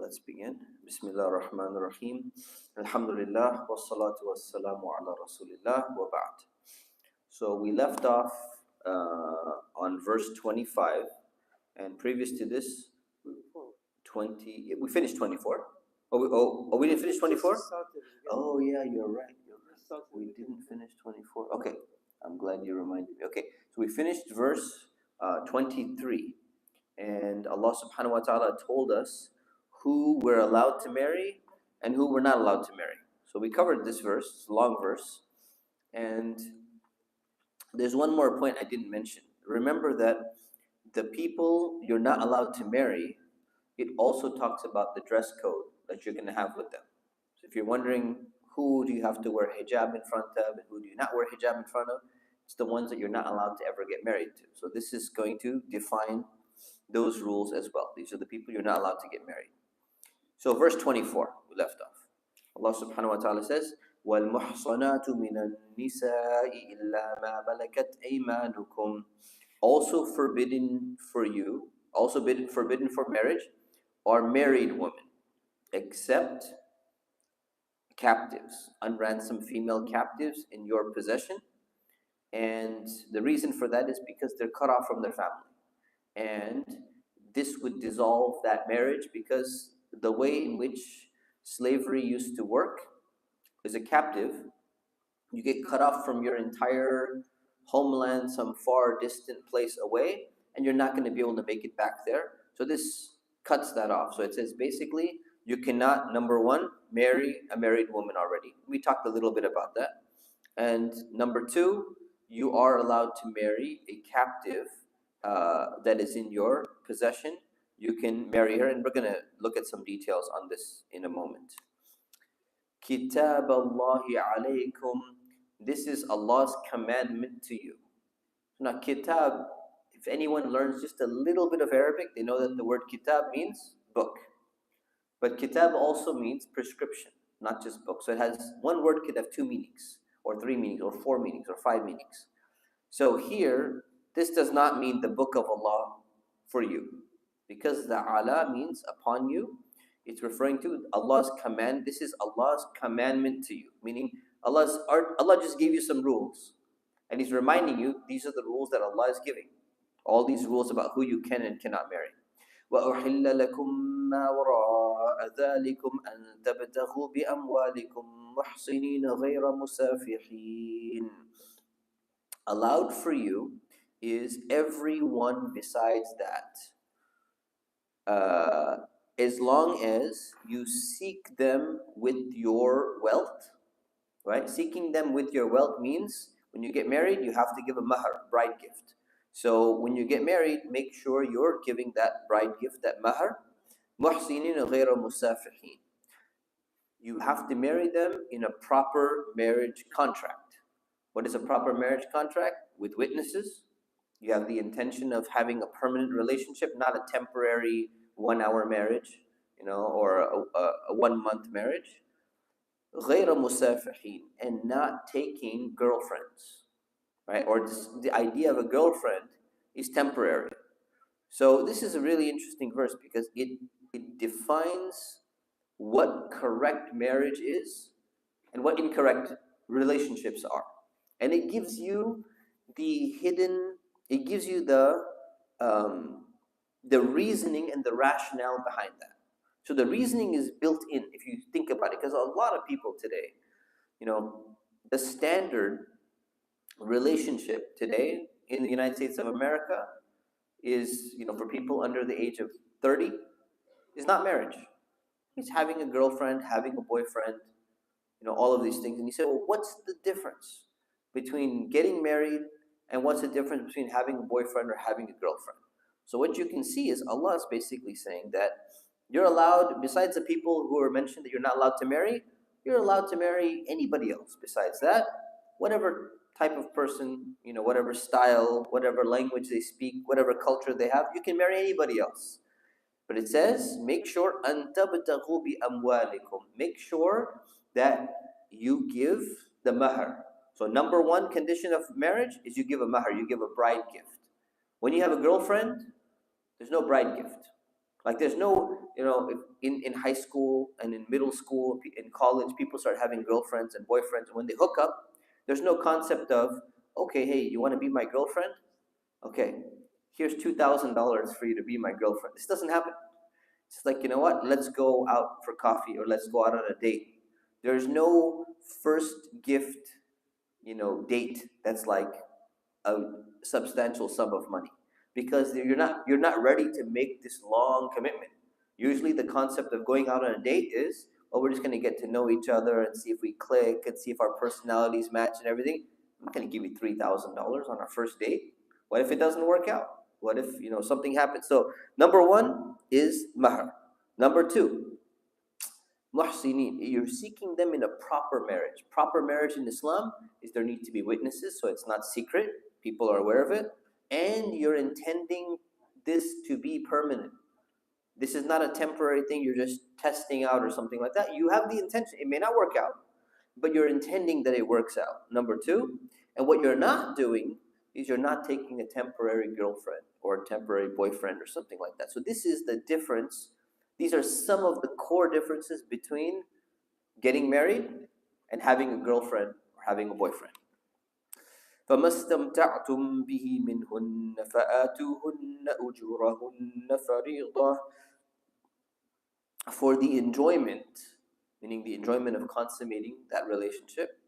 let's begin. Bismillah ar-Rahman ar-Rahim. Alhamdulillah, wassalatu wassalamu ala Rasulillah wa ba'd. So we left off on verse 25, and previous to this, 20, we finished 24. We didn't finish 24? Oh yeah, you're right. We didn't finish 24. Okay, I'm glad you reminded me. Okay, so we finished verse 23, and Allah subhanahu wa ta'ala told us who we're allowed to marry and who we're not allowed to marry. So we covered this verse, it's a long verse, and there's one more point I didn't mention. Remember that the people you're not allowed to marry, it also talks about the dress code that you're going to have with them. So if you're wondering who do you have to wear hijab in front of and who do you not wear hijab in front of, it's the ones that you're not allowed to ever get married to. So this is going to define those rules as well. These are the people you're not allowed to get married. So verse 24, we left off. Allah subhanahu wa ta'ala says, وَالْمُحْصَنَاتُ مِنَ النِّسَاءِ إِلَّا مَا مَلَكَتْ أَيْمَانُكُمْ. Also forbidden for you, also forbidden for marriage, are married women, except captives, unransomed female captives in your possession. And the reason for that is because they're cut off from their family. And this would dissolve that marriage, because the way in which slavery used to work is a captive, you get cut off from your entire homeland, some far distant place away, and you're not going to be able to make it back there. So this cuts that off. So it says basically you cannot, number one, marry a married woman already. We talked a little bit about that. And number two, you are allowed to marry a captive that is in your possession. You can marry her, and we're going to look at some details on this in a moment. Kitab Allahi alaykum. This is Allah's commandment to you. Now, kitab, if anyone learns just a little bit of Arabic, they know that the word kitab means book. But kitab also means prescription, not just book. So it has, one word could have two meanings, or three meanings, or four meanings, or five meanings. So here, this does not mean the book of Allah for you, because the ala means upon you. It's referring to Allah's command. This is Allah's commandment to you, meaning Allah just gave you some rules, and He's reminding you these are the rules that Allah is giving. All these rules about who you can and cannot marry. وَأُحِلَّ لَكُمْ مَا وَرَاءَ ذَلِكُمْ أَن تَبْتَغُوا بِأَمْوَالِكُمْ مُحْصِنِينَ غَيْرَ مُسَافِحِينَ. Allowed for you is everyone besides that, as long as you seek them with your wealth, right? Seeking them with your wealth means when you get married, you have to give a mahar, bride gift. So when you get married, make sure you're giving that bride gift, that mahar. مُحْصِنِينَ غَيْرَ مُسَافِحِينَ. You have to marry them in a proper marriage contract. What is a proper marriage contract? With witnesses. You have the intention of having a permanent relationship, not a temporary 1 hour marriage, or a 1 month marriage. غَيْرَ مُسَافِحِينَ. And not taking girlfriends, right? Or the idea of a girlfriend is temporary. So this is a really interesting verse, because it defines what correct marriage is and what incorrect relationships are. And it gives you the reasoning and the rationale behind that. So the reasoning is built in, if you think about it, because a lot of people today, the standard relationship today in the United States of America is, for people under the age of 30, is not marriage. It's having a girlfriend, having a boyfriend, all of these things. And you say, well, what's the difference between getting married and what's the difference between having a boyfriend or having a girlfriend? So what you can see is Allah is basically saying that you're allowed, besides the people who are mentioned that you're not allowed to marry, you're allowed to marry anybody else. Besides that, whatever type of person, whatever style, whatever language they speak, whatever culture they have, you can marry anybody else. But it says, make sure أَن تَبْتَغُوا بِأَمْوَالِكُمْ. Make sure that you give the mahar. So number one condition of marriage is you give a mahar, you give a bride gift. When you have a girlfriend, there's no bride gift. Like there's no if in high school and in middle school, in college, people start having girlfriends and boyfriends. And when they hook up, there's no concept of, okay, hey, you want to be my girlfriend? Okay, here's $2,000 for you to be my girlfriend. This doesn't happen. It's like, you know what? Let's go out for coffee or let's go out on a date. There's no first gift, date that's like a substantial sum of money, because you're not ready to make this long commitment. Usually the concept of going out on a date is, oh, we're just going to get to know each other and see if we click and see if our personalities match and everything. I'm not going to give you $3,000 on our first date. What if it doesn't work out? What if something happens? So number one is mahr. Number two, muhsinin, you're seeking them in a proper marriage. Proper marriage in Islam is there need to be witnesses, so it's not secret. People are aware of it. And you're intending this to be permanent. This is not a temporary thing you're just testing out or something like that. You have the intention. It may not work out, but you're intending that it works out. Number two, and what you're not doing is you're not taking a temporary girlfriend or a temporary boyfriend or something like that. So this is the difference. These are some of the core differences between getting married and having a girlfriend or having a boyfriend. فَمَا اسْتَمْتَعْتُمْ بِهِ مِنْهُنَّ فَآتُوهُنَّ أُجُورَهُنَّ فَرِيضَةً. For the enjoyment, meaning the enjoyment of consummating that relationship,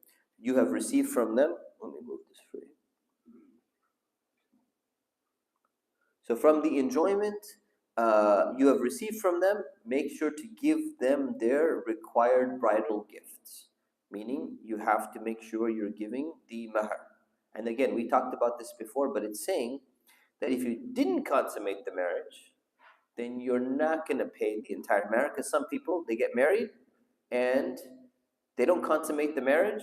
you have received from them. Let me move this for you. So from the enjoyment you have received from them, make sure to give them their required bridal gifts. Meaning you have to make sure you're giving the mahar. And again, we talked about this before, but it's saying that if you didn't consummate the marriage, then you're not going to pay the entire marriage. Because some people, they get married and they don't consummate the marriage,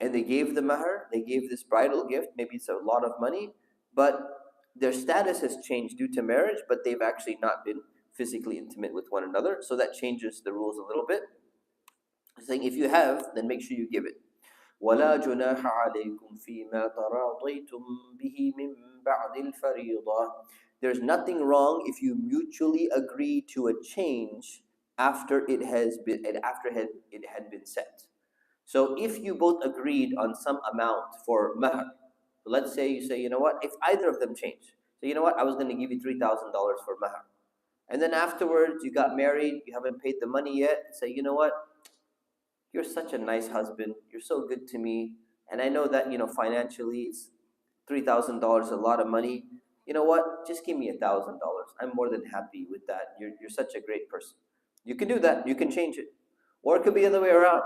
and they gave the mahar, they gave this bridal gift, maybe it's a lot of money, but their status has changed due to marriage, but they've actually not been physically intimate with one another. So that changes the rules a little bit. Saying if you have, then make sure you give it. وَلَا جُنَاحَ عَلَيْكُمْ فِي مَا تَرَاضَيْتُمْ بِهِ مِنْ بَعْدِ الْفَرِيضَةِ. There's nothing wrong if you mutually agree to a change after it had been set. So if you both agreed on some amount for mahar, let's say you say, you know what, if either of them change, so you know what, I was going to give you $3,000 for mahar. And then afterwards you got married, you haven't paid the money yet, say, you know what, you're such a nice husband, you're so good to me, and I know that, financially it's $3,000 a lot of money. You know what, just give me $1,000. I'm more than happy with that. You're such a great person. You can do that, you can change it. Or it could be the other way around.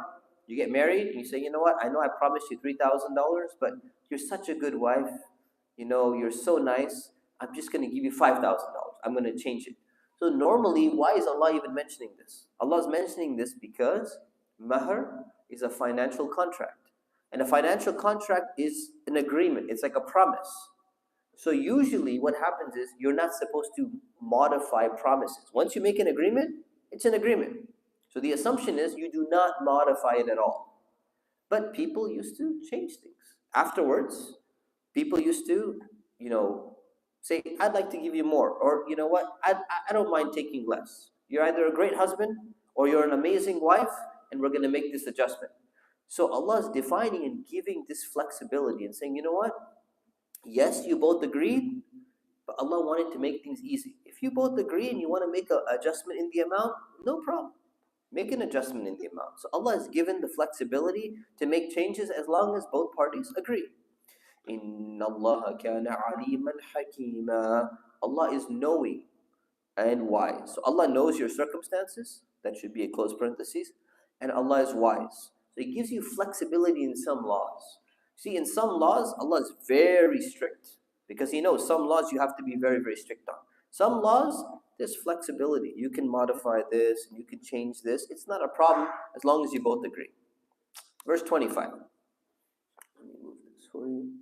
You get married and you say, you know what, I know I promised you $3,000, but you're such a good wife, you're so nice, I'm just going to give you $5,000. I'm going to change it. So normally, why is Allah even mentioning this? Allah is mentioning this because mahar is a financial contract. And a financial contract is an agreement. It's like a promise. So usually what happens is you're not supposed to modify promises. Once you make an agreement, it's an agreement. So the assumption is you do not modify it at all. But people used to change things. Afterwards, people used to, say, I'd like to give you more. Or, you know what, I don't mind taking less. You're either a great husband or you're an amazing wife, and we're going to make this adjustment. So Allah is defining and giving this flexibility and saying, you know what, yes, you both agreed, but Allah wanted to make things easy. If you both agree and you want to make an adjustment in the amount, no problem. Make an adjustment in the amount. So Allah has given the flexibility to make changes as long as both parties agree. إِنَّ اللَّهَ كَانَ عَلِيمًا حَكِيمًا. Allah is knowing and wise. So Allah knows your circumstances. That should be a close parenthesis. And Allah is wise. So He gives you flexibility in some laws. See, in some laws, Allah is very strict because He knows some laws you have to be very, very strict on. Some laws, there's flexibility. You can modify this, you can change this. It's not a problem as long as you both agree. Verse 25. Let me move this for you.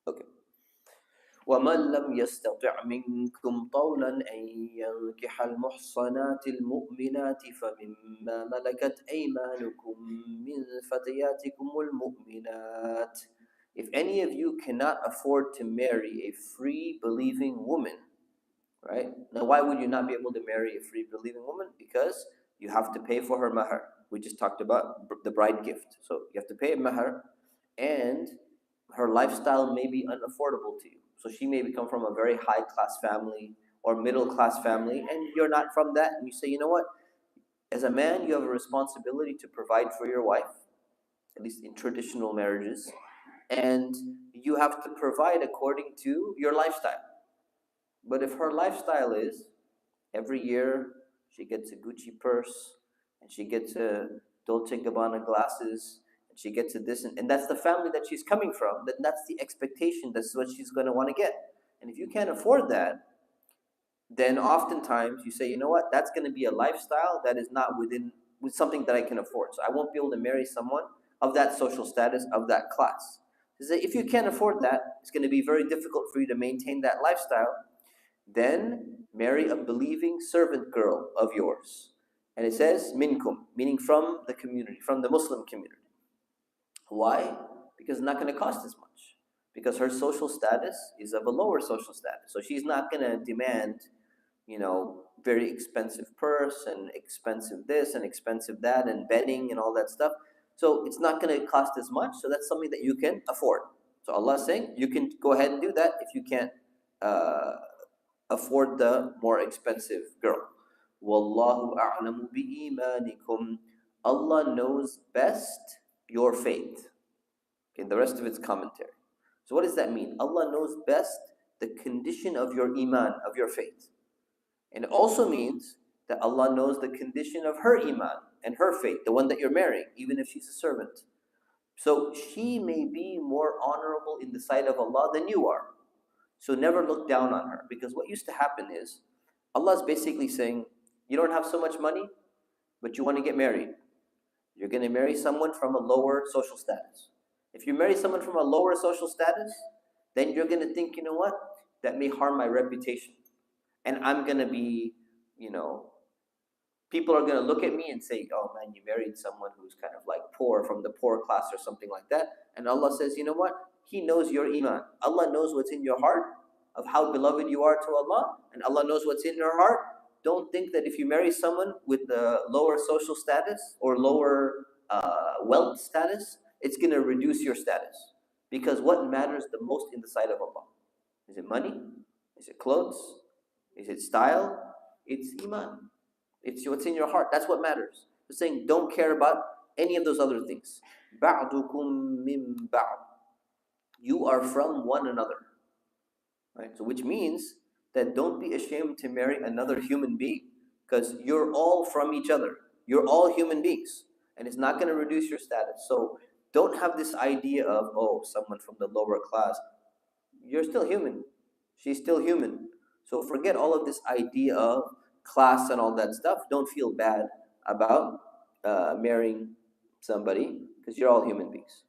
Okay. وَمَنْ لَمْ يَسْتَطِعْ مِنْكُمْ طَوْلًا أَنْ يَنْكِحَ الْمُحْصَنَاتِ الْمُؤْمِنَاتِ فَمِمَّا مَلَكَتْ أَيْمَانُكُمْ مِنْ فَتَيَاتِكُمُ الْمُؤْمِنَاتِ. if any of you cannot afford to marry a free believing woman, right? Now, why would you not be able to marry a free believing woman? Because you have to pay for her mahar. We just talked about the bride gift. So you have to pay a mahar, and her lifestyle may be unaffordable to you. So she may come from a very high class family or middle class family, and you're not from that. And you say, you know what? As a man, you have a responsibility to provide for your wife, at least in traditional marriages, and you have to provide according to your lifestyle. But if her lifestyle is every year she gets a Gucci purse and she gets a Dolce Gabbana glasses and she gets a this, and that's the family that she's coming from, then that's the expectation, that's what she's going to want to get. And if you can't afford that, then oftentimes you say, you know what, that's going to be a lifestyle that is not with something that I can afford. So I won't be able to marry someone of that social status, of that class. So if you can't afford that, it's going to be very difficult for you to maintain that lifestyle. Then marry a believing servant girl of yours. And it says minkum, meaning from the community, from the Muslim community. Why? Because it's not going to cost as much. Because her social status is of a lower social status. So she's not going to demand, very expensive purse and expensive this and expensive that and bedding and all that stuff. So it's not going to cost as much. So that's something that you can afford. So Allah is saying you can go ahead and do that if you can't afford the more expensive girl. Wallahu a'lamu bi-imanikum. Allah knows best your faith. Okay, the rest of it's commentary. So what does that mean? Allah knows best the condition of your iman, of your faith. And it also means that Allah knows the condition of her iman and her faith, the one that you're marrying, even if she's a servant. So she may be more honorable in the sight of Allah than you are. So never look down on her, because what used to happen is Allah is basically saying, you don't have so much money, but you want to get married. You're going to marry someone from a lower social status. If you marry someone from a lower social status, then you're going to think, you know what, that may harm my reputation. And I'm going to be, people are going to look at me and say, oh man, you married someone who's kind of like poor, from the poor class or something like that. And Allah says, you know what? He knows your iman. Allah knows what's in your heart, of how beloved you are to Allah, and Allah knows what's in your heart. Don't think that if you marry someone with a lower social status or lower wealth status, it's going to reduce your status. Because what matters the most in the sight of Allah? Is it money? Is it clothes? Is it style? It's iman. It's what's in your heart. That's what matters. He's saying don't care about any of those other things. Ba'dukum min ba'd. You are from one another. Right? So which means that don't be ashamed to marry another human being, because you're all from each other. You're all human beings. And it's not going to reduce your status. So don't have this idea of, oh, someone from the lower class. You're still human. She's still human. So forget all of this idea of class and all that stuff. Don't feel bad about marrying somebody, because you're all human beings.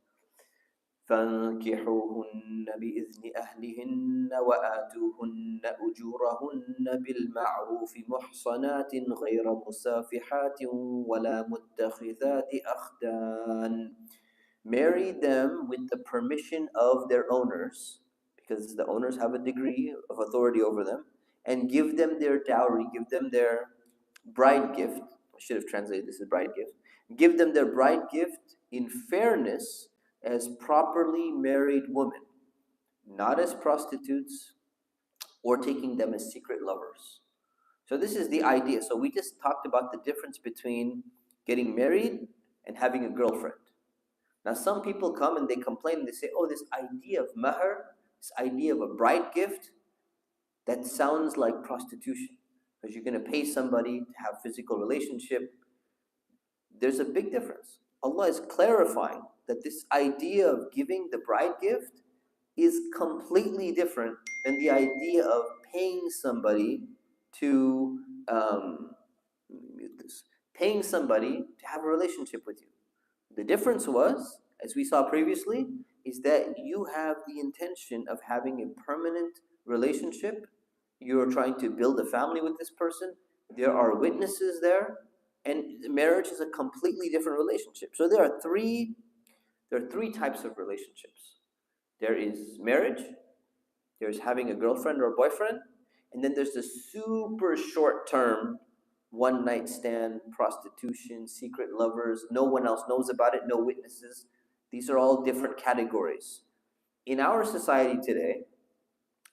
فانكحوهن بإذن أهلهن وآتوهن أجورهن بالمعروف محصنات غير مسافحات ولا متخذات أخدان. Marry them with the permission of their owners, because the owners have a degree of authority over them, and give them their dowry, give them their bride gift. I should have translated this as bride gift. Give them their bride gift in fairness as properly married women, not as prostitutes or taking them as secret lovers. So this is the idea. So we just talked about the difference between getting married and having a girlfriend. Now some people come and they complain and they say, oh, this idea of mahar, this idea of a bride gift, that sounds like prostitution, because you're going to pay somebody to have physical relationship. There's a big difference. Allah is clarifying that this idea of giving the bride gift is completely different than the idea of paying somebody to paying somebody to have a relationship with you. The difference was, as we saw previously, is that you have the intention of having a permanent relationship. You're trying to build a family with this person. There are witnesses there, and marriage is a completely different relationship. So there are three types of relationships. There is marriage, there's having a girlfriend or a boyfriend, and then there's the super short term one night stand, prostitution, secret lovers, no one else knows about it, no witnesses. These are all different categories. In our society today,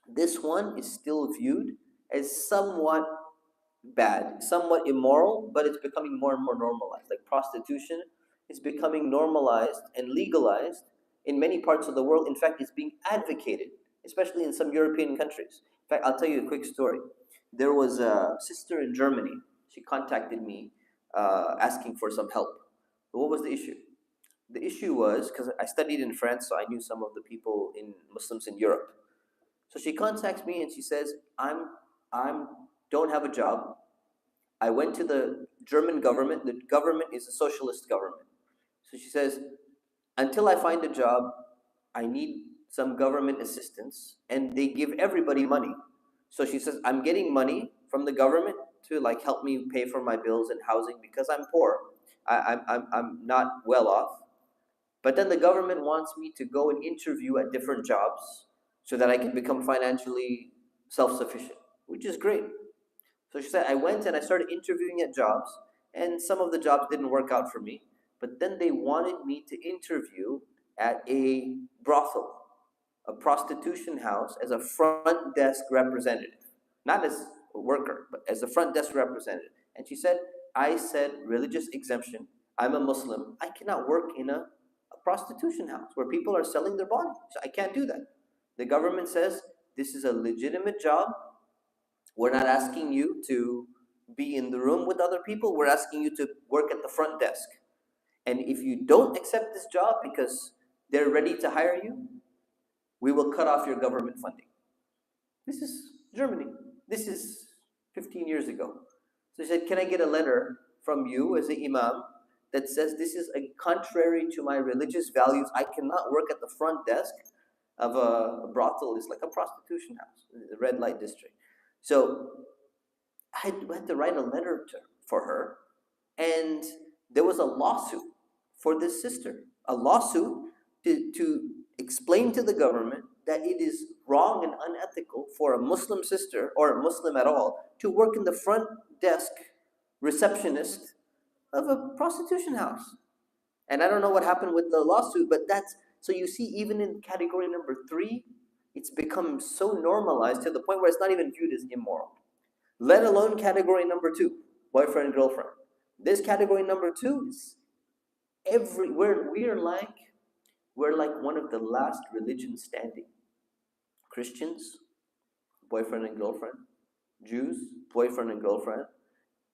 this one is still viewed as somewhat bad, somewhat immoral, but it's becoming more and more normalized. Like prostitution is becoming normalized and legalized in many parts of the world. In fact, it's being advocated, especially in some European countries. In fact, I'll tell you a quick story. There was a sister in Germany. She contacted me asking for some help. But what was the issue? The issue was because I studied in France, so I knew some of the people in Muslims in Europe. So she contacts me and she says, I'm don't have a job. I went to the German government. The government is a socialist government. So she says, until I find a job, I need some government assistance, and they give everybody money. So she says, I'm getting money from the government to like help me pay for my bills and housing because I'm poor. I'm not well off. But then the government wants me to go and interview at different jobs so that I can become financially self-sufficient, which is great. So she said, I went and I started interviewing at jobs, and some of the jobs didn't work out for me. But then they wanted me to interview at a brothel, a prostitution house, as a front desk representative, not as a worker, but as a front desk representative. And she said, I said, religious exemption. I'm a Muslim. I cannot work in a prostitution house where people are selling their bodies. So I can't do that. The government says this is a legitimate job. We're not asking you to be in the room with other people. We're asking you to work at the front desk. And if you don't accept this job because they're ready to hire you, we will cut off your government funding. This is Germany. This is 15 years ago. So he said, can I get a letter from you as an imam that says this is contrary to my religious values? I cannot work at the front desk of a brothel. It's like a prostitution house, the red light district. So I had to write a letter for her, and there was a lawsuit for this sister, a lawsuit to explain to the government that it is wrong and unethical for a Muslim sister, or a Muslim at all, to work in the front desk receptionist of a prostitution house. And I don't know what happened with the lawsuit, but so you see, even in category number 3, it's become so normalized to the point where it's not even viewed as immoral. Let alone category number 2, boyfriend and girlfriend. This category number 2 is we're like one of the last religions standing. Christians, boyfriend and girlfriend. Jews, boyfriend and girlfriend.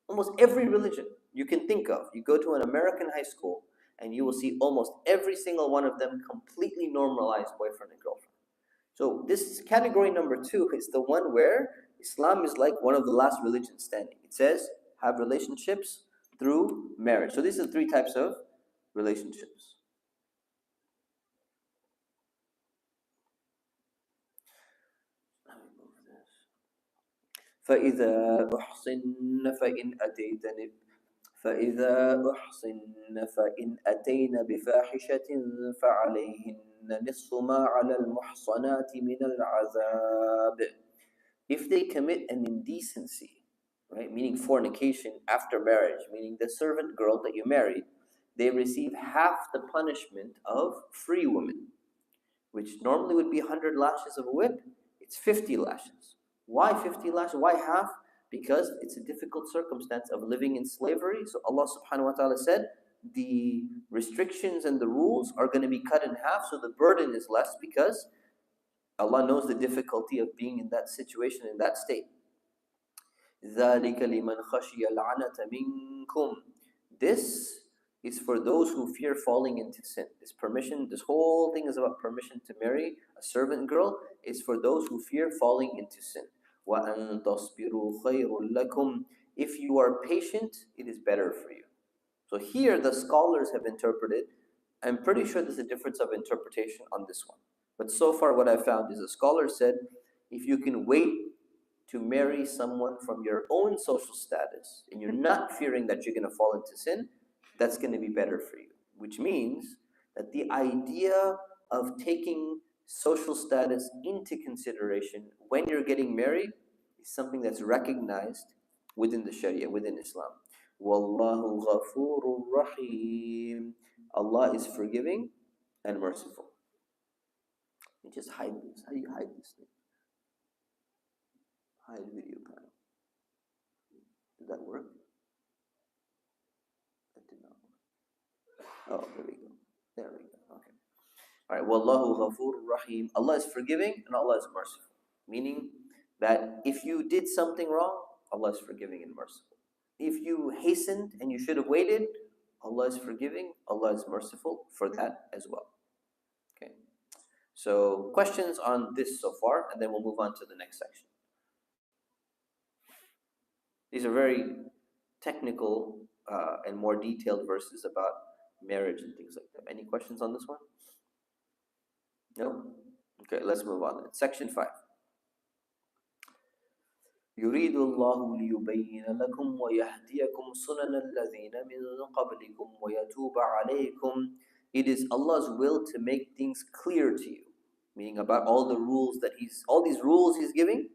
Almost every religion you can think of. You go to an American high school and you will see almost every single one of them completely normalized boyfriend and girlfriend. So this category number 2 is the one where Islam is like one of the last religions standing. It says, have relationships through marriage. So these are 3 types of relationships. فإذا أحصن فإن أتين بفاحشة فعليهن نصف ما على المحصنات من العذاب. If they commit an indecency, right, meaning fornication after marriage, meaning the servant girl that you married, they receive half the punishment of free women, which normally would be 100 lashes of a whip. It's 50 lashes. Why 50 lashes? Why half? Because it's a difficult circumstance of living in slavery. So Allah subhanahu wa ta'ala said the restrictions and the rules are going to be cut in half, so the burden is less, because Allah knows the difficulty of being in that situation, in that state. ذَلِكَ لِمَنْ خَشِيَ الْعَنَةَ مِنْكُمْ. This is for those who fear falling into sin. This whole thing is about permission to marry a servant girl. Is for those who fear falling into sin. وَأَن تَصْبِرُوا خَيْرٌ لَكُمْ. If you are patient, it is better for you. So here the scholars have interpreted. I'm pretty sure there's a difference of interpretation on this one. But so far what I found is the scholar said, if you can wait to marry someone from your own social status, and you're not fearing that you're going to fall into sin, that's going to be better for you. Which means that the idea of taking social status into consideration when you're getting married is something that's recognized within the Sharia, within Islam. Wallahu ghafurur rahim. Allah is forgiving and merciful. You just hide this. How do you hide this thing? Hide video panel. Did that work? That did not work. Oh, there we go. There we go. Okay. All right. Wallahu ghafurur rahim. Allah is forgiving and Allah is merciful. Meaning that if you did something wrong, Allah is forgiving and merciful. If you hastened and you should have waited, Allah is forgiving, Allah is merciful for that as well. Okay. So questions on this so far, and then we'll move on to the next section. These are very technical and more detailed verses about marriage and things like that. Any questions on this one? No? Okay, let's move on then. Section 5. يريد الله ليبين لكم ويهديكم سنن الذين من قبلكم ويتوب عليكم. It is Allah's will to make things clear to you. Meaning about all the rules that all these rules He's giving,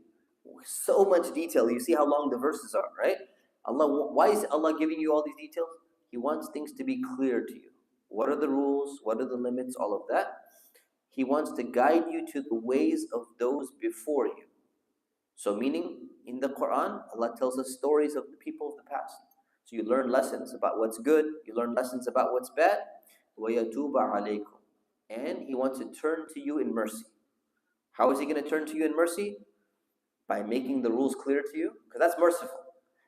so much detail. You see how long the verses are, right? Why is Allah giving you all these details? He wants things to be clear to you. What are the rules? What are the limits? All of that. He wants to guide you to the ways of those before you. So meaning, in the Quran, Allah tells us stories of the people of the past. So you learn lessons about what's good, you learn lessons about what's bad. وَيَتُوبَ عَلَيْكُمْ. And He wants to turn to you in mercy. How is He going to turn to you in mercy? By making the rules clear to you. Because that's merciful.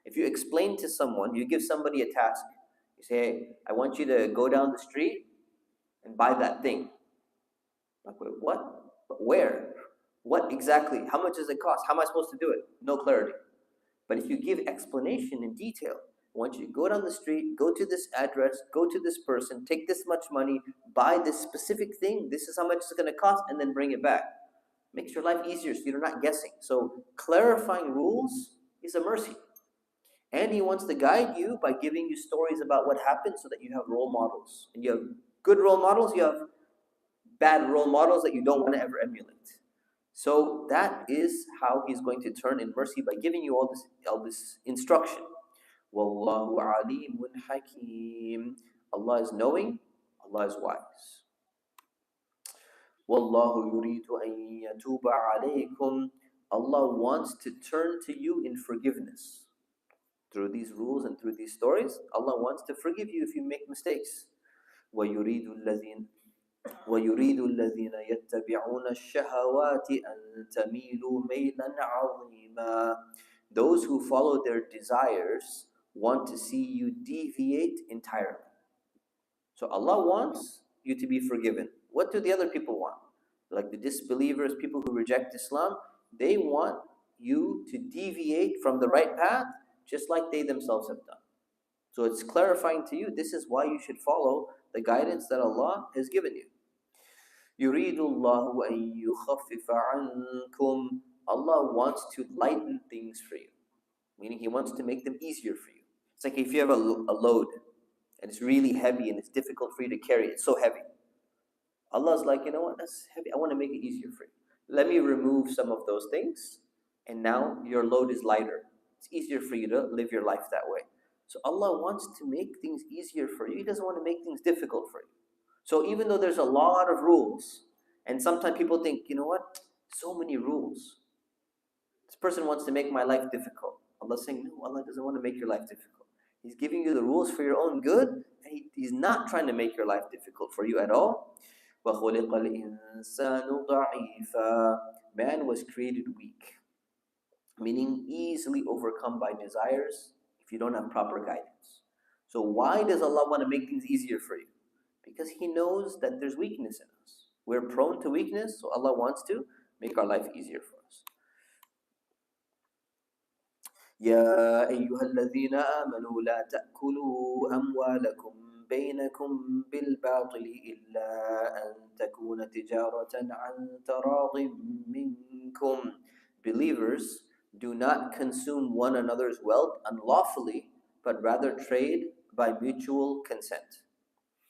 If you explain to someone, you give somebody a task. You say, hey, I want you to go down the street and buy that thing. Like, wait, what? But where? What exactly? How much does it cost? How am I supposed to do it? No clarity. But if you give explanation in detail, I want you to go down the street, go to this address, go to this person, take this much money, buy this specific thing, this is how much it's going to cost, and then bring it back. Makes your life easier so you're not guessing. So clarifying rules is a mercy. And He wants to guide you by giving you stories about what happened so that you have role models. And you have good role models, you have bad role models that you don't want to ever emulate. So that is how He's going to turn in mercy by giving you all this instruction. Wallahu alimun hakim. Allah is knowing, Allah is wise. Wallahu yuridu an yatuba alaykum. Allah wants to turn to you in forgiveness. Through these rules and through these stories, Allah wants to forgive you if you make mistakes. وَيُرِيدُ الَّذِينَ يَتَّبِعُونَ الشَّهَوَاتِ أَن تَمِيلُوا مَيْلًا عَظِيمًا. Those who follow their desires want to see you deviate entirely. So Allah wants you to be forgiven. What do the other people want? Like the disbelievers, people who reject Islam, they want you to deviate from the right path just like they themselves have done. So it's clarifying to you, this is why you should follow the guidance that Allah has given you. يُرِيدُ اللَّهُ أَن يُخَفِّفَ عَنْكُمْ. Allah wants to lighten things for you. Meaning He wants to make them easier for you. It's like if you have a load and it's really heavy and it's difficult for you to carry, it's so heavy. Allah's like, you know what, that's heavy, I want to make it easier for you. Let me remove some of those things and now your load is lighter. It's easier for you to live your life that way. So Allah wants to make things easier for you. He doesn't want to make things difficult for you. So even though there's a lot of rules, and sometimes people think, you know what, so many rules. This person wants to make my life difficult. Allah's saying, no, Allah doesn't want to make your life difficult. He's giving you the rules for your own good, and He's not trying to make your life difficult for you at all. وَخُلِقَ الْإِنسَانُ ضَعِيفًا. Man was created weak, meaning easily overcome by desires if you don't have proper guidance. So why does Allah want to make things easier for you? Because He knows that there's weakness in us. We're prone to weakness, so Allah wants to make our life easier for us. يَا أَيُّهَا الَّذِينَ آمَنُوا لَا تَأْكُلُوا أَمْوَالَكُمْ بَيْنَكُمْ بِالْبَاطِلِ إِلَّا أَن تَكُونَ تِجَارَةً عَن تَرَاضٍ مِّنكُمْ. Believers, do not consume one another's wealth unlawfully, but rather trade by mutual consent.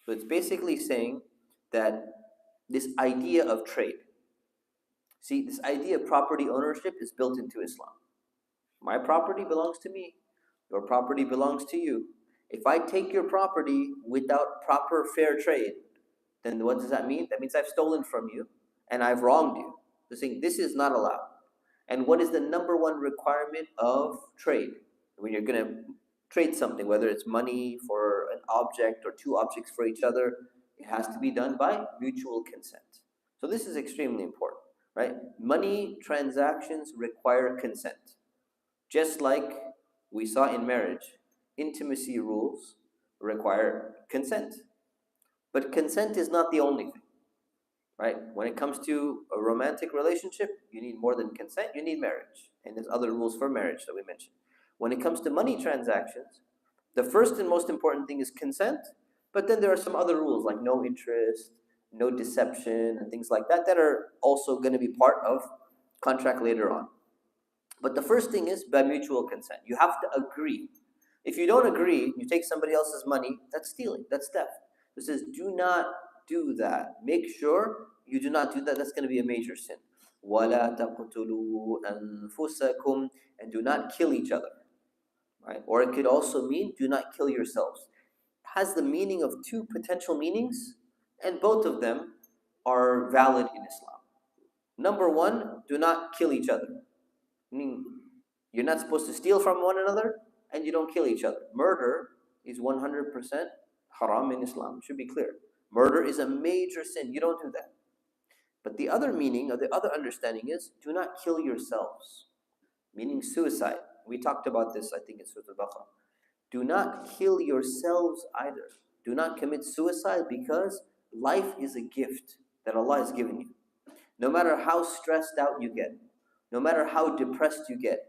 So it's basically saying that this idea of trade, See, this idea of property ownership is built into Islam. My property belongs to me. Your property belongs to you. If I take your property without proper fair trade, then what does that mean? That means I've stolen from you and I've wronged you. So saying this is not allowed. And what is the number one requirement of trade? When you're going to trade something, whether it's money for an object or two objects for each other, it has to be done by mutual consent. So this is extremely important, right? Money transactions require consent. Just like we saw in marriage, intimacy rules require consent. But consent is not the only thing, right? When it comes to a romantic relationship, you need more than consent, you need marriage. And there's other rules for marriage that we mentioned. When it comes to money transactions, the first and most important thing is consent, but then there are some other rules like no interest, no deception, and things like that that are also going to be part of contract later on. But the first thing is by mutual consent. You have to agree. If you don't agree, you take somebody else's money, that's stealing, that's theft. It says, do not do that. Make sure you do not do that. That's going to be a major sin. وَلَا تَقْتُلُوا أَنفُسَكُمْ, and do not kill each other. Right? Or it could also mean do not kill yourselves. It has the meaning of two potential meanings, and both of them are valid in Islam. Number one, do not kill each other. Meaning you're not supposed to steal from one another and you don't kill each other. Murder is 100% haram in Islam. It should be clear. Murder is a major sin. You don't do that. But the other meaning or the other understanding is do not kill yourselves, meaning suicide. We talked about this, I think, in Surat Al-Baqarah. Do not kill yourselves either. Do not commit suicide because life is a gift that Allah has given you. No matter how stressed out you get, no matter how depressed you get,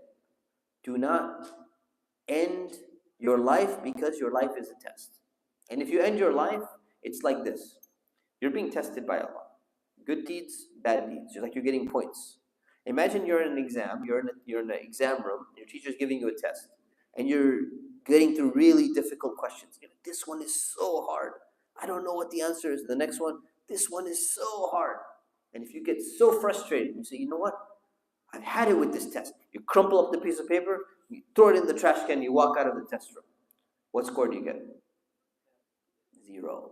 do not end your life because your life is a test. And if you end your life, it's like this. You're being tested by Allah. Good deeds, bad deeds. It's like you're getting points. Imagine you're in an exam, you're in an exam room, your teacher's giving you a test, and you're getting through really difficult questions. This one is so hard. I don't know what the answer is. The next one, this one is so hard. And if you get so frustrated, you say, you know what? I've had it with this test. You crumple up the piece of paper, you throw it in the trash can, you walk out of the test room. What score do you get? 0.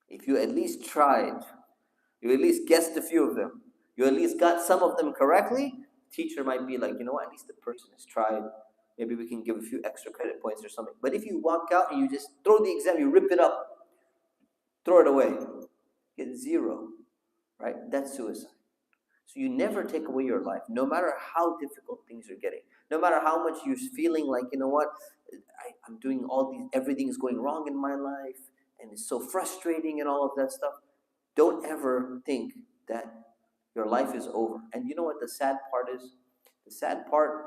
If you at least tried, you at least guessed a few of them, you at least got some of them correctly, teacher might be like, you know what, at least the person has tried. Maybe we can give a few extra credit points or something. But if you walk out and you just throw the exam, you rip it up, throw it away, get 0, right? That's suicide. So you never take away your life, no matter how difficult things are getting, no matter how much you're feeling like, you know what, I'm doing all these, everything is going wrong in my life, and it's so frustrating and all of that stuff. Don't ever think that your life is over. And you know what the sad part is? The sad part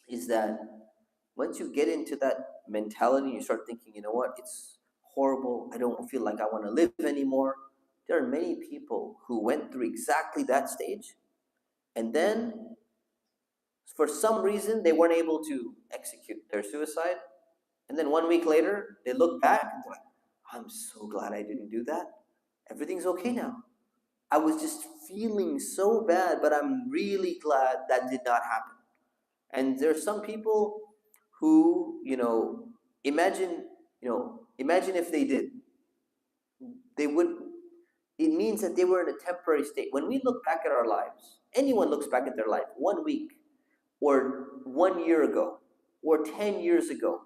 is that once you get into that mentality, you start thinking, you know what, it's horrible, I don't feel like I want to live anymore. There are many people who went through exactly that stage, and then for some reason they weren't able to execute their suicide, and then 1 week later they look back and they're like, I'm so glad I didn't do that. Everything's okay now. I was just feeling so bad, but I'm really glad that did not happen. And there are some people who, imagine if they did. They would, it means that they were in a temporary state. When we look back at our lives, anyone looks back at their life 1 week or 1 year ago or 10 years ago,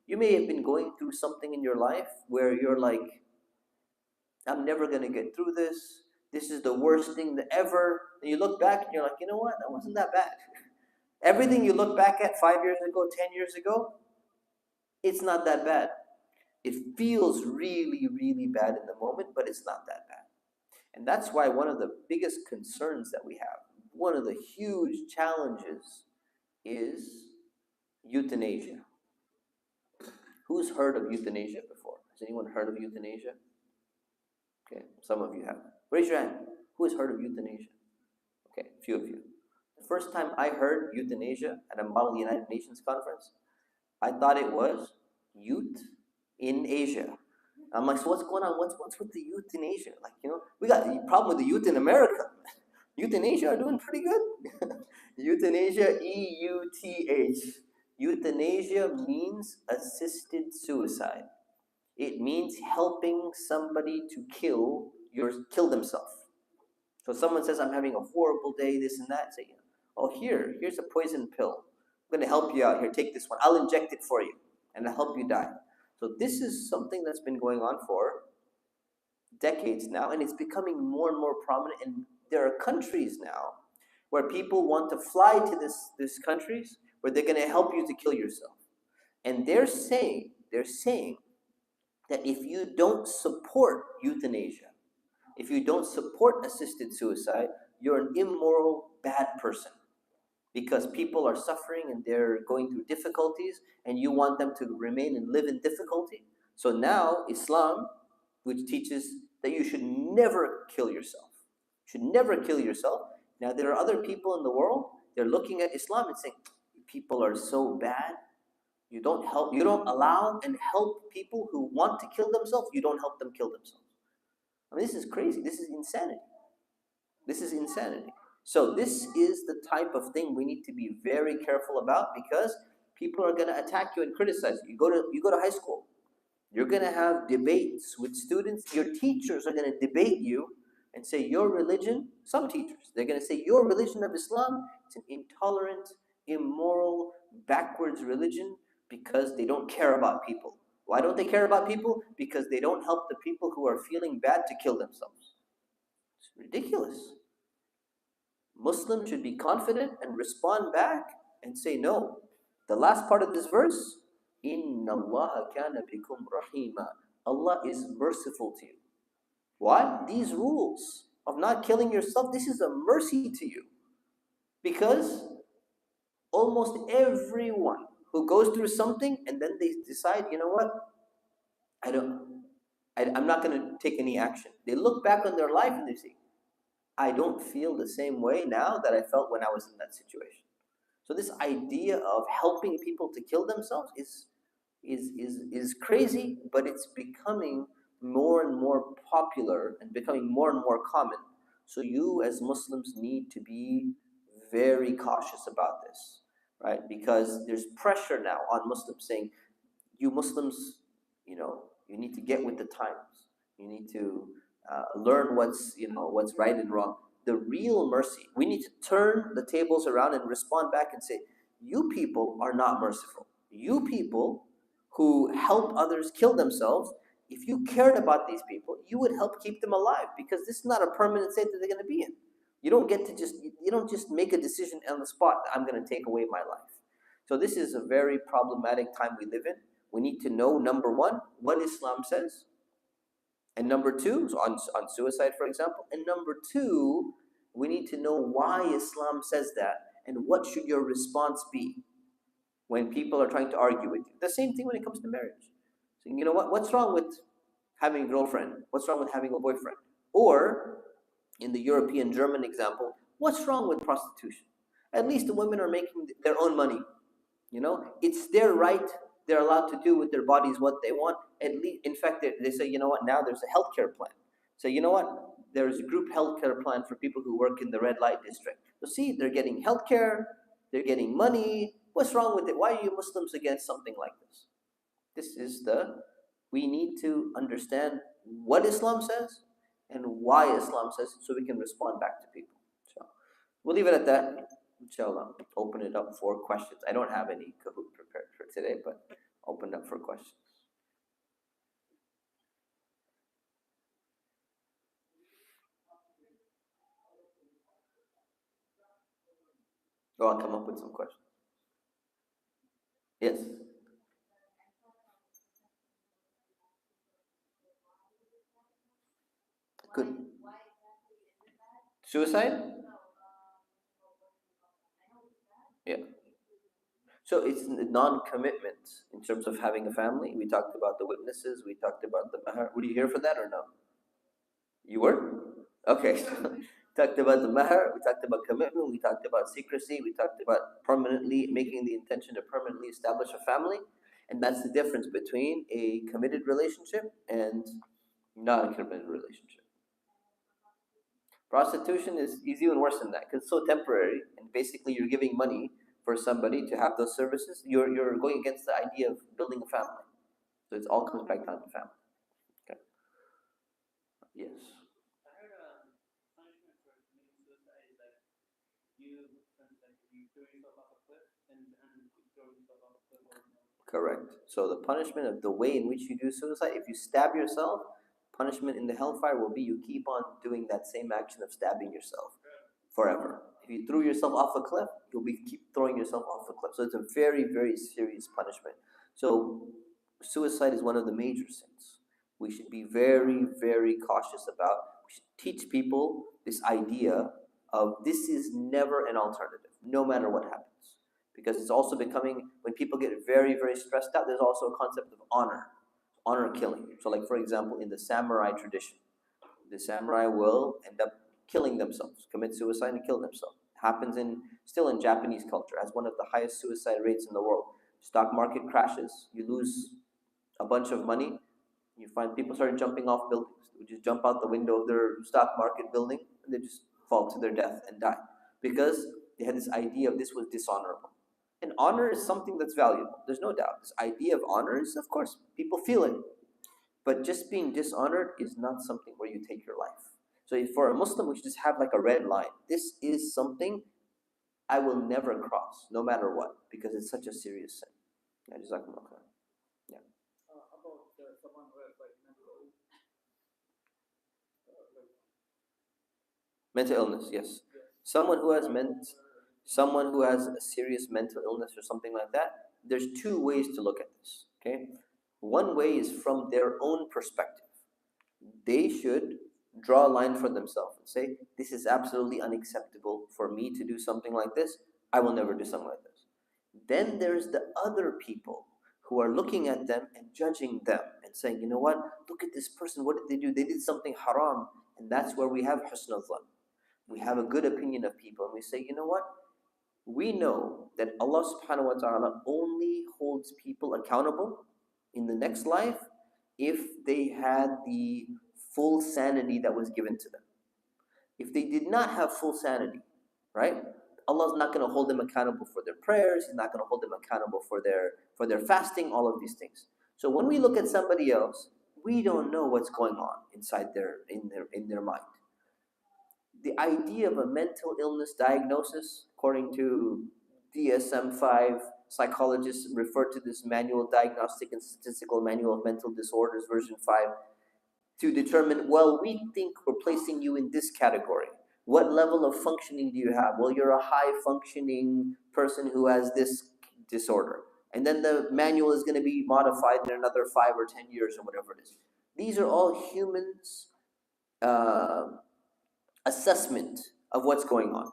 you may have been going through something in your life where you're like, I'm never going to get through this. This is the worst thing ever. And you look back and you're like, you know what? That wasn't that bad. Everything you look back at 5 years ago, 10 years ago, it's not that bad. It feels really, really bad in the moment, but it's not that bad. And that's why one of the biggest concerns that we have, one of the huge challenges is euthanasia. Who's heard of euthanasia before? Has anyone heard of euthanasia? Okay, some of you have. Raise your hand. Who has heard of euthanasia? Okay, a few of you. The first time I heard euthanasia at a Model United Nations conference, I thought it was youth in Asia. I'm like, so what's going on? What's with the youth in Asia? Like, we got a problem with the youth in America. Euthanasia are doing pretty good. Euthanasia, EUTH. Euthanasia means assisted suicide. It means helping somebody to kill themselves. So someone says, I'm having a horrible day, this and that. Say, oh, here's a poison pill. I'm going to help you out here. Take this one. I'll inject it for you, and I'll help you die. So this is something that's been going on for decades now, and it's becoming more and more prominent. And there are countries now where people want to fly to these countries where they're going to help you to kill yourself. And they're saying that if you don't support euthanasia, if you don't support assisted suicide, you're an immoral, bad person. Because people are suffering and they're going through difficulties, and you want them to remain and live in difficulty. So now Islam, which teaches that you should never kill yourself, should never kill yourself. Now there are other people in the world, they're looking at Islam and saying, people are so bad. You don't allow and help people who want to kill themselves. You don't help them kill themselves. I mean, this is crazy. This is insanity. This is insanity. So this is the type of thing we need to be very careful about, because people are going to attack you and criticize you. You go to high school. You're going to have debates with students. Your teachers are going to debate you and say your religion, some teachers, they're going to say your religion of Islam is an intolerant, immoral, backwards religion because they don't care about people. Why don't they care about people? Because they don't help the people who are feeling bad to kill themselves. It's ridiculous. Muslims should be confident and respond back and say no. The last part of this verse, Inna Allah kana bikum rahima. Allah is merciful to you. Why? These rules of not killing yourself, this is a mercy to you. Because almost everyone who goes through something and then they decide, you know what? I'm not going to take any action. They look back on their life and they say, I don't feel the same way now that I felt when I was in that situation. So this idea of helping people to kill themselves is crazy, but it's becoming more and more popular and becoming more and more common. So you as Muslims need to be very cautious about this, right? Because there's pressure now on Muslims saying, you Muslims, you need to get with the times. You need to learn what's right and wrong. The real mercy, we need to turn the tables around and respond back and say, you people are not merciful. You people who help others kill themselves, if you cared about these people, you would help keep them alive, because this is not a permanent state that they're going to be in. You don't just make a decision on the spot, I'm going to take away my life. So this is a very problematic time we live in. We need to know, number one, what Islam says. And number two, so on suicide, for example. And number two, we need to know why Islam says that, and what should your response be when people are trying to argue with you. The same thing when it comes to marriage. So, you know what? What's wrong with having a girlfriend? What's wrong with having a boyfriend? Or, in the European German example, what's wrong with prostitution? At least the women are making their own money. It's their right. They're allowed to do with their bodies what they want. At least, in fact, they say, you know what? Now there's a healthcare plan. So you know what? There's a group healthcare plan for people who work in the red light district. So see, they're getting healthcare. They're getting money. What's wrong with it? Why are you Muslims against something like this? We need to understand what Islam says and why Islam says it, so we can respond back to people. So we'll leave it at that. Inshallah, open it up for questions. I don't have any Kahoot prepared for today, but open up for questions. Oh, I'll come up with some questions. Yes. Good. Suicide? Yeah. So it's non-commitment in terms of having a family. We talked about the witnesses. We talked about the mahar. Were you here for that or no? You were? Okay. Talked about the mahar. We talked about commitment. We talked about secrecy. We talked about permanently making the intention to permanently establish a family. And that's the difference between a committed relationship and not a committed relationship. Prostitution is even worse than that because it's so temporary, and basically you're giving money for somebody to have those services. You're going against the idea of building a family. So it all comes back down to family. Okay. Yes. I heard punishment for committing suicide is like you, for instance, like you throw yourself off a cliff and you throw yourself off a cliff over and over. Correct. So the punishment of the way in which you do suicide, if you stab yourself, punishment in the hellfire will be you keep on doing that same action of stabbing yourself forever. If you threw yourself off a cliff, you'll be keep throwing yourself off a cliff. So it's a very, very serious punishment. So suicide is one of the major sins. We should be very, very cautious about. We should teach people this idea of this is never an alternative, no matter what happens. Because it's also becoming, when people get very, very stressed out, there's also a concept of honor killing. So, like for example, in the samurai tradition, the samurai will end up killing themselves, commit suicide and kill themselves. Happens still in Japanese culture, has one of the highest suicide rates in the world. Stock market crashes, you lose a bunch of money, you find people start jumping off buildings. They just jump out the window of their stock market building and they just fall to their death and die because they had this idea of this was dishonorable. And honor is something that's valuable. There's no doubt. This idea of honor is, of course, people feel it. But just being dishonored is not something where you take your life. So for a Muslim, we should just have like a red line. This is something I will never cross, no matter what, because it's such a serious sin. Yeah, Jazakumullah khair. Yeah. About someone who has like Mental illness, yes. Someone who has a serious mental illness or something like that, there's two ways to look at this. Okay? One way is from their own perspective. They should draw a line for themselves and say, this is absolutely unacceptable for me to do something like this. I will never do something like this. Then there's the other people who are looking at them and judging them and saying, you know what, look at this person, what did they do? They did something haram. And that's where we have husn al-dhan. We have a good opinion of people and we say, you know what, we know that Allah subhanahu wa ta'ala only holds people accountable in the next life if they had the full sanity that was given to them. If they did not have full sanity, right? Allah is not going to hold them accountable for their prayers. He's not going to hold them accountable for their fasting, all of these things. So when we look at somebody else, we don't know what's going on inside in their mind. The idea of a mental illness diagnosis, according to DSM-5, psychologists refer to this Manual Diagnostic and Statistical Manual of Mental Disorders, version 5, to determine, well, we think we're placing you in this category. What level of functioning do you have? Well, you're a high-functioning person who has this disorder. And then the manual is going to be modified in another 5 or 10 years or whatever it is. These are all humans' assessment of what's going on.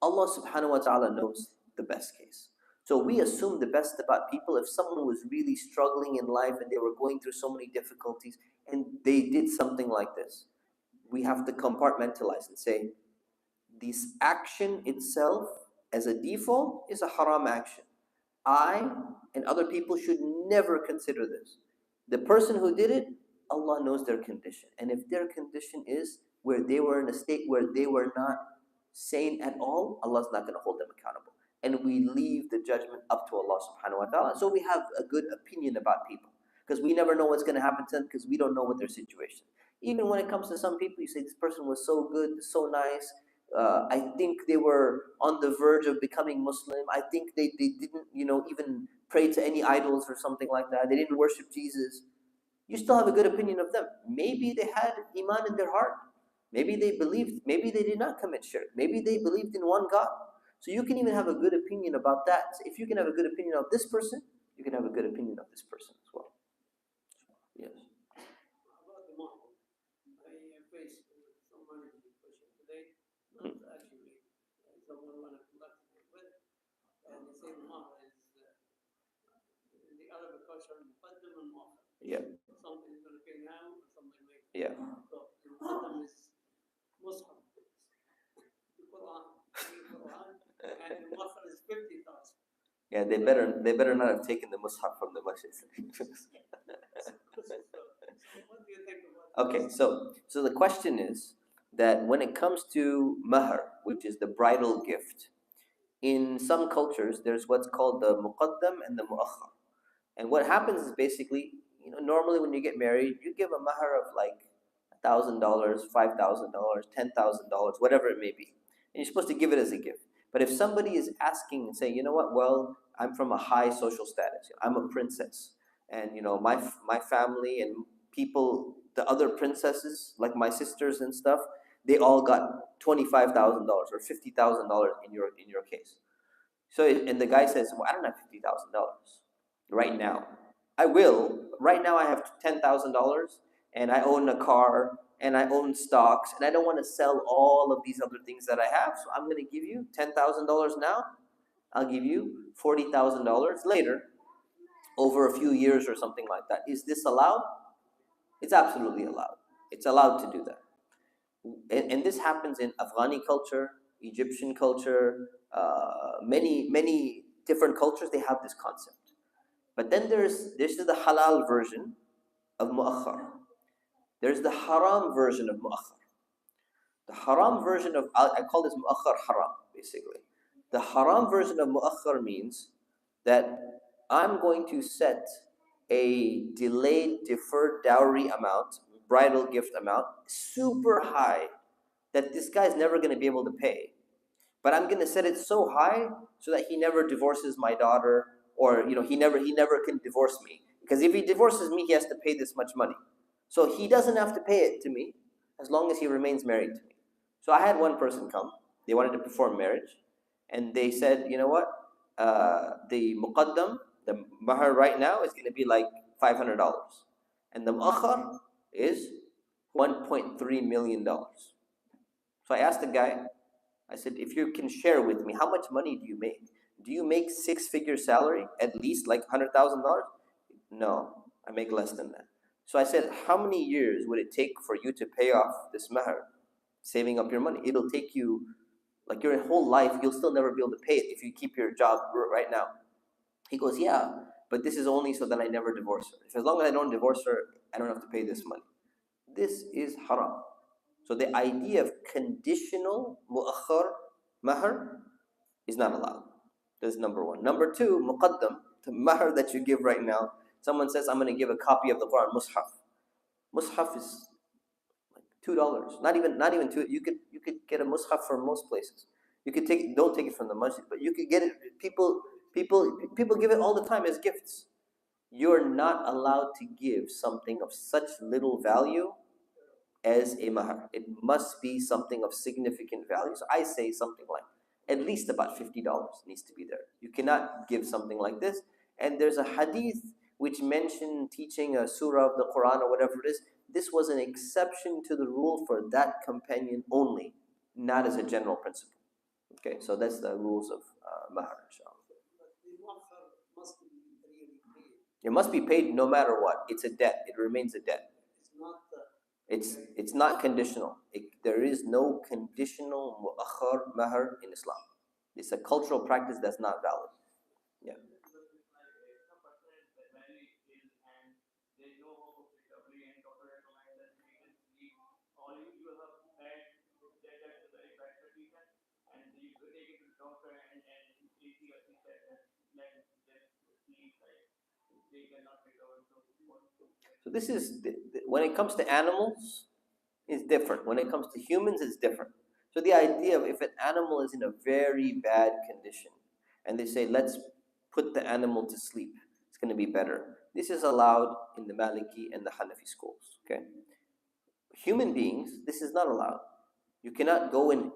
Allah subhanahu wa ta'ala knows the best case. So we assume the best about people. If someone was really struggling in life and they were going through so many difficulties and they did something like this, we have to compartmentalize and say, this action itself as a default is a haram action. I and other people should never consider this. The person who did it, Allah knows their condition. And if their condition is where they were in a state where they were not sane at all, Allah's not going to hold them accountable. And we leave the judgment up to Allah subhanahu wa ta'ala. So we have a good opinion about people because we never know what's going to happen to them because we don't know what their situation. Even when it comes to some people, you say this person was so good, so nice. I think they were on the verge of becoming Muslim. I think they didn't, even pray to any idols or something like that. They didn't worship Jesus. You still have a good opinion of them. Maybe they had iman in their heart. Maybe they believed. Maybe they did not commit shirk. Maybe they believed in one God. So you can even have a good opinion about that. So if you can have a good opinion of this person, you can have a good opinion of this person as well. Yes. About the model, I faced some management question today. Not actually someone want to conduct it with, and they say the model is in the Arabic culture, muqaddam and mu'akhir. Yeah. Something is going to pay now, or something later. Yeah. So the muqaddam is Muslim, the Quran, and the mu'akhir is 50,000. Yeah, they better not have taken the mushaf from the masjid. What do you think about that? Okay, so the question is, that when it comes to mahr, which is the bridal gift, in some cultures there's what's called the muqaddam and the muakhar. And what happens is basically, normally when you get married, you give a mahr of like $1,000, $5,000, $10,000, whatever it may be, and you're supposed to give it as a gift. But if somebody is asking and saying, you know what, well, I'm from a high social status, I'm a princess, and my family and people, the other princesses, like my sisters and stuff, they all got $25,000 or $50,000 in your case. So and the guy says, well, I don't have $50,000 right now. I will. Right now I have $10,000 and I own a car and I own stocks and I don't want to sell all of these other things that I have. So I'm going to give you $10,000 now. I'll give you $40,000 later, over a few years or something like that. Is this allowed? It's absolutely allowed. It's allowed to do that. And this happens in Afghani culture, Egyptian culture, many different cultures. They have this concept. But then this is the halal version of mu'akhar. There's the haram version of mu'akhar. The haram version of, I call this mu'akhar haram, basically. The haram version of mu'akhar means that I'm going to set a delayed, deferred dowry amount, bridal gift amount, super high, that this guy's never going to be able to pay. But I'm going to set it so high so that he never divorces my daughter, or he never can divorce me. Because if he divorces me, he has to pay this much money. So he doesn't have to pay it to me as long as he remains married to me. So I had one person come. They wanted to perform marriage, and they said, you know what? The muqaddam, the mahar right now is going to be like $500, and the mu'akhar is $1.3 million. So I asked the guy, I said, if you can share with me, how much money do you make? Do you make six-figure salary, at least like $100,000? No, I make less than that. So I said, how many years would it take for you to pay off this mahar, saving up your money? It'll take you, like your whole life, you'll still never be able to pay it if you keep your job right now. He goes, yeah, but this is only so that I never divorce her. As long as I don't divorce her, I don't have to pay this money. This is haram. So the idea of conditional mu'akhar mahar is not allowed. That's number one. Number two, muqaddam, the mahar that you give right now. Someone says, I'm going to give a copy of the Quran, mushaf. Mushaf is like $2. Not even two. You could get a mushaf from most places. You could don't take it from the masjid, but you could get it. People give it all the time as gifts. You're not allowed to give something of such little value as a mahar. It must be something of significant value. So I say something like at least about $50 needs to be there. You cannot give something like this. And there's a hadith which mentioned teaching a surah of the Quran or whatever it is. This was an exception to the rule for that companion only, not as a general principle. Okay, so that's the rules of mahar, inshallah. It must be paid no matter what. It's a debt. It remains a debt. It's not conditional. There is no conditional mu'akhar mahar in Islam. It's a cultural practice that's not valid. Yeah. So this is, when it comes to animals, it's different. When it comes to humans, it's different. So the idea of if an animal is in a very bad condition, and they say, let's put the animal to sleep, it's going to be better. This is allowed in the Maliki and the Hanafi schools. Okay. Human beings, this is not allowed. You cannot go and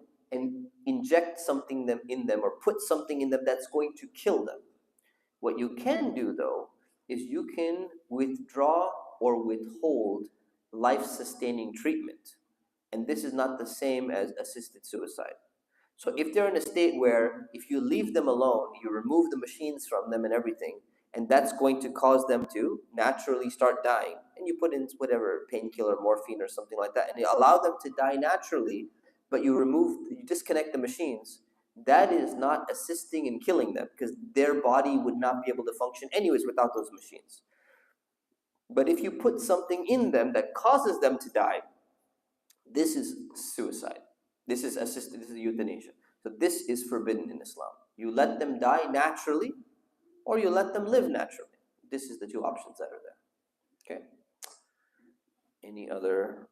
inject something in them or put something in them that's going to kill them. What you can do, though, is you can withdraw or withhold life-sustaining treatment. And this is not the same as assisted suicide. So if they're in a state where if you leave them alone, you remove the machines from them and everything, and that's going to cause them to naturally start dying, and you put in whatever painkiller, morphine or something like that, and you allow them to die naturally, but you disconnect the machines, that is not assisting in killing them, because their body would not be able to function anyways without those machines. But if you put something in them that causes them to die, This is suicide. This is assisted, this is euthanasia. So this is forbidden in Islam. You let them die naturally or you let them live naturally. This is the two options that are there. Okay. Any other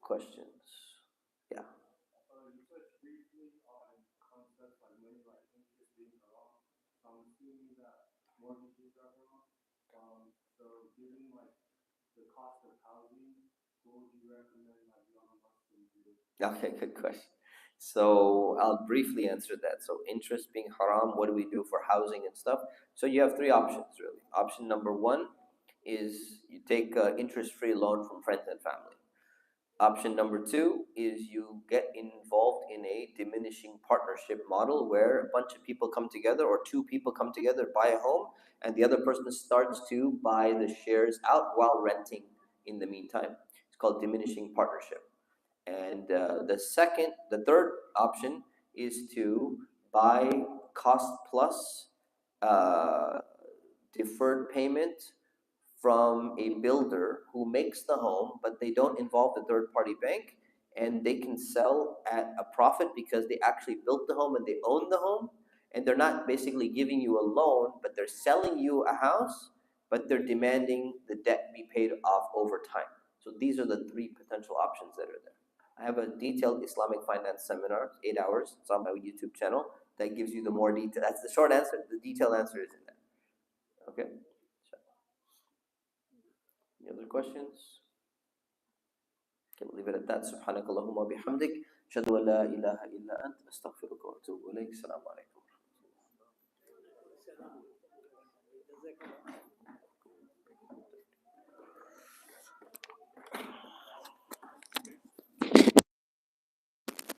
questions? Yeah. You touched briefly on concepts like money, like interest being haram. So I'm assuming that mortgages are haram. So given like the cost of housing, what would you recommend like young Muslims do? Okay, good question. So I'll briefly answer that. So interest being haram, what do we do for housing and stuff? So you have three options really. Option number one is you take an interest-free loan from friends and family. Option number two is you get involved in a diminishing partnership model where a bunch of people come together or two people come together, buy a home, and the other person starts to buy the shares out while renting in the meantime. It's called diminishing partnership. And the third option is to buy cost plus uh, deferred payment from a builder who makes the home, but they don't involve the third party bank, and they can sell at a profit because they actually built the home and they own the home, and they're not basically giving you a loan, but they're selling you a house, but they're demanding the debt be paid off over time. So these are the three potential options that are there. I have a detailed Islamic finance seminar, 8 hours. It's on my YouTube channel. That gives you the more detail. That's the short answer. The detailed answer is in there. Okay. Any other questions? Okay, we'll leave it at that. سبحانك اللهم وبحمدك أشهد أن لا إله إلا أنت أستغفرك وأتوب إليك. السلام عليكم.